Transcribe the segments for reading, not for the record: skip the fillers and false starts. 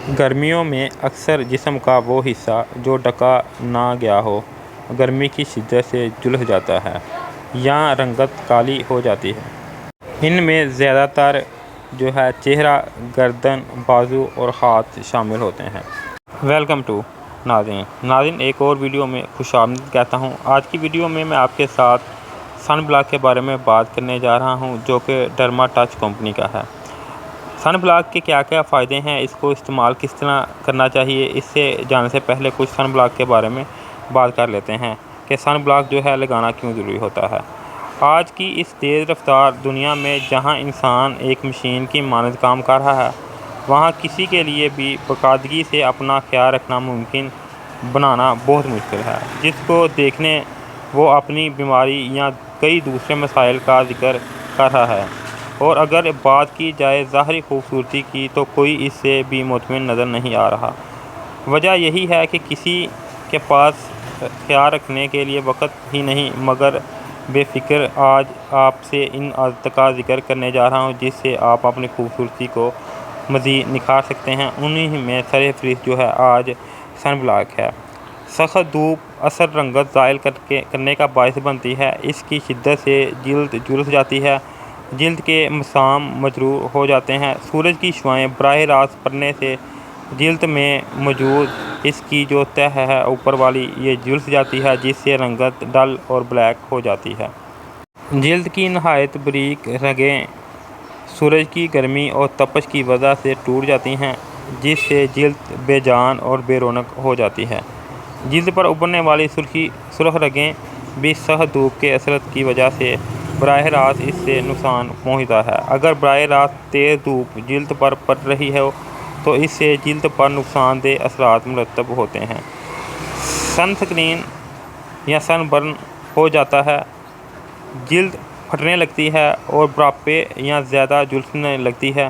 گرمیوں میں اکثر جسم کا وہ حصہ جو ڈھکا نہ گیا ہو گرمی کی شدت سے جھلس جاتا ہے یا رنگت کالی ہو جاتی ہے۔ ان میں زیادہ تر چہرہ، گردن، بازو اور ہاتھ شامل ہوتے ہیں۔ ویلکم ٹو ناظرین ایک اور ویڈیو میں خوش آمدید کہتا ہوں۔ آج کی ویڈیو میں آپ کے ساتھ سن بلاک کے بارے میں بات کرنے جا رہا ہوں جو کہ ڈرما ٹچ کمپنی کا ہے۔ سن بلاک کے کیا کیا فائدے ہیں، اس کو استعمال کس طرح کرنا چاہیے، اس سے جاننے سے پہلے کچھ سن بلاک کے بارے میں بات کر لیتے ہیں کہ سن بلاک لگانا کیوں ضروری ہوتا ہے۔ آج کی اس تیز رفتار دنیا میں جہاں انسان ایک مشین کی مانند کام کر رہا ہے، وہاں کسی کے لیے بھی باقاعدگی سے اپنا خیال رکھنا ممکن بنانا بہت مشکل ہے۔ جس کو دیکھیں وہ اپنی بیماری یا کئی دوسرے مسائل کا ذکر کر رہا ہے، اور اگر بات کی جائے ظاہری خوبصورتی کی تو کوئی اس سے بھی مطمئن نظر نہیں آ رہا۔ وجہ یہی ہے کہ کسی کے پاس خیال رکھنے کے لیے وقت ہی نہیں، مگر بے فکر۔ آج آپ سے ان عادات کا ذکر کرنے جا رہا ہوں جس سے آپ اپنی خوبصورتی کو مزید نکھار سکتے ہیں۔ انہی میں سر فہرست آج سن بلاک ہے۔ سخت دھوپ اثر رنگت زائل کرنے کا باعث بنتی ہے۔ اس کی شدت سے جلد جھلس جاتی ہے، جلد کے مسام مجروح ہو جاتے ہیں۔ سورج کی شعاعیں براہ راست پڑنے سے جلد میں موجود اس کی تہ ہے اوپر والی، یہ جھلس جاتی ہے جس سے رنگت ڈل اور بلیک ہو جاتی ہے۔ جلد کی نہایت باریک رگیں سورج کی گرمی اور تپش کی وجہ سے ٹوٹ جاتی ہیں، جس سے جلد بے جان اور بے رونق ہو جاتی ہے۔ جلد پر ابھرنے والی سرخ رگیں بھی سخت دھوپ کے اثرات کی وجہ سے براہ راست اس سے نقصان پہنچتا ہے۔ اگر براہ راست تیز دھوپ جلد پر پڑ رہی ہو تو اس سے جلد پر نقصان دہ اثرات مرتب ہوتے ہیں۔ سن سکرین یا سن برن ہو جاتا ہے، جلد پھٹنے لگتی ہے اور بڑھاپے یا زیادہ جھلسنے لگتی ہے،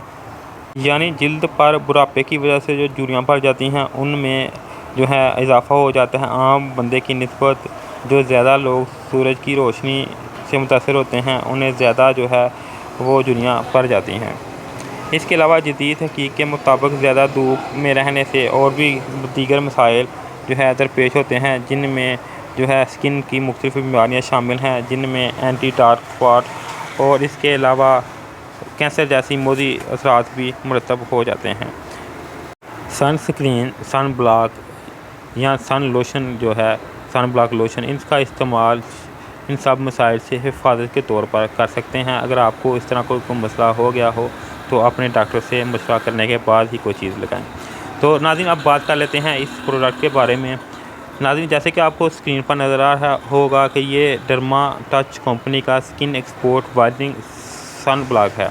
یعنی جلد پر بڑھاپے کی وجہ سے جھریاں پڑ جاتی ہیں، ان میں اضافہ ہو جاتا ہے۔ عام بندے کی نسبت زیادہ لوگ سورج کی روشنی سے متاثر ہوتے ہیں، انہیں زیادہ وہ جھریاں پڑ جاتی ہیں۔ اس کے علاوہ جدید تحقیق کے مطابق زیادہ دھوپ میں رہنے سے اور بھی دیگر مسائل درپیش ہوتے ہیں، جن میں سکن کی مختلف بیماریاں شامل ہیں، جن میں اینٹی ڈارک اسپاٹ اور اس کے علاوہ کینسر جیسی موذی اثرات بھی مرتب ہو جاتے ہیں۔ سن سکرین، سن بلاک یا سن لوشن سن بلاک لوشن، ان کا استعمال ان سب مسائل سے حفاظت کے طور پر کر سکتے ہیں۔ اگر آپ کو اس طرح کوئی مسئلہ ہو گیا ہو تو اپنے ڈاکٹر سے مشورہ کرنے کے بعد ہی کوئی چیز لگائیں۔ تو ناظرین اب بات کر لیتے ہیں اس پروڈکٹ کے بارے میں۔ ناظرین جیسے کہ آپ کو اسکرین پر نظر آ رہا ہوگا کہ یہ ڈرما ٹچ کمپنی کا سکن ایکسپورٹ وائٹننگ سن بلاک ہے۔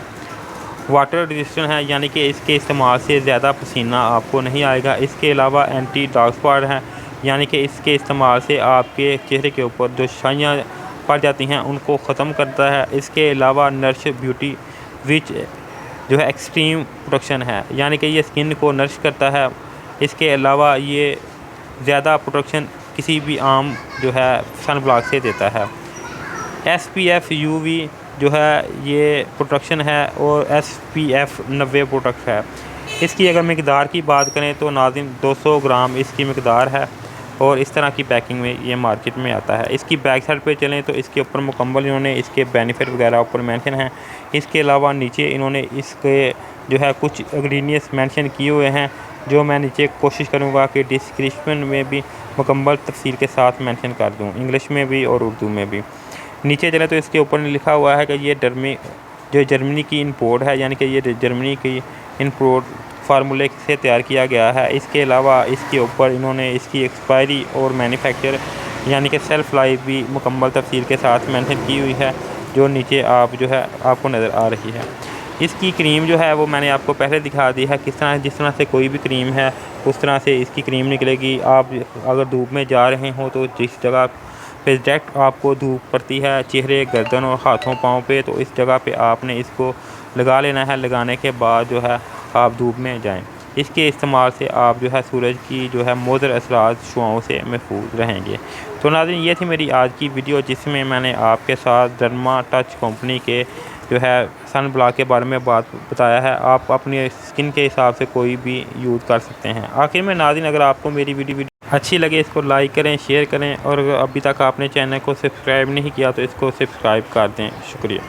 واٹر ریزسٹنٹ ہے، یعنی کہ اس کے استعمال سے زیادہ پسینہ آپ کو نہیں آئے گا۔ اس کے علاوہ اینٹی ڈارک اسپاٹ ہے، یعنی کہ اس کے استعمال سے آپ کے چہرے کے اوپر شائیاں پڑ جاتی ہیں ان کو ختم کرتا ہے۔ اس کے علاوہ Nourish beauty which extreme protection ہے، یعنی کہ یہ سکن کو نرش کرتا ہے۔ اس کے علاوہ یہ زیادہ پروٹیکشن کسی بھی عام سن بلاک سے دیتا ہے۔ SPF UV یہ پروٹیکشن ہے اور SPF 90 پروڈکٹ ہے۔ اس کی اگر مقدار کی بات کریں تو ناظرین 200 گرام اس کی مقدار ہے، اور اس طرح کی پیکنگ میں یہ مارکیٹ میں آتا ہے۔ اس کی بیک سائڈ پہ چلیں تو اس کے اوپر مکمل انہوں نے اس کے بینیفٹ وغیرہ اوپر مینشن ہیں۔ اس کے علاوہ نیچے انہوں نے اس کے کچھ انگریڈینٹس مینشن کیے ہوئے ہیں، جو میں نیچے کوشش کروں گا کہ ڈسکرپشن میں بھی مکمل تفصیل کے ساتھ مینشن کر دوں، انگلش میں بھی اور اردو میں بھی۔ نیچے چلیں تو اس کے اوپر لکھا ہوا ہے کہ یہ جرمنی کی امپورٹ ہے، یعنی کہ یہ جرمنی کی امپورٹ فارمولے سے تیار کیا گیا ہے۔ اس کے علاوہ اس کے اوپر انہوں نے اس کی ایکسپائری اور مینوفیکچر یعنی کہ سیلف لائف بھی مکمل تفصیل کے ساتھ مینشن کی ہوئی ہے، جو نیچے آپ کو نظر آ رہی ہے۔ اس کی کریم وہ میں نے آپ کو پہلے دکھا دی ہے جس طرح سے کوئی بھی کریم ہے اس طرح سے اس کی کریم نکلے گی۔ آپ اگر دھوپ میں جا رہے ہوں تو جس جگہ پہ ڈائریکٹ آپ کو دھوپ پڑتی ہے چہرے، گردن اور ہاتھوں پاؤں پہ، تو اس جگہ پہ آپ نے اس کو لگا لینا ہے۔ لگانے کے بعد آپ دھوپ میں جائیں۔ اس کے استعمال سے آپ سورج کی مضر اثرات شعاؤں سے محفوظ رہیں گے۔ تو ناظرین یہ تھی میری آج کی ویڈیو، جس میں میں نے آپ کے ساتھ ڈرما ٹچ کمپنی کے جو ہے سن بلاک کے بارے میں بات بتایا ہے، آپ اپنی اسکن کے حساب سے کوئی بھی یوز کر سکتے ہیں۔ آخر میں ناظرین، اگر آپ کو میری ویڈیو اچھی لگے اس کو لائک کریں، شیئر کریں، اور ابھی تک آپ نے چینل کو سبسکرائب نہیں کیا تو اس کو سبسکرائب کر دیں۔ شکریہ۔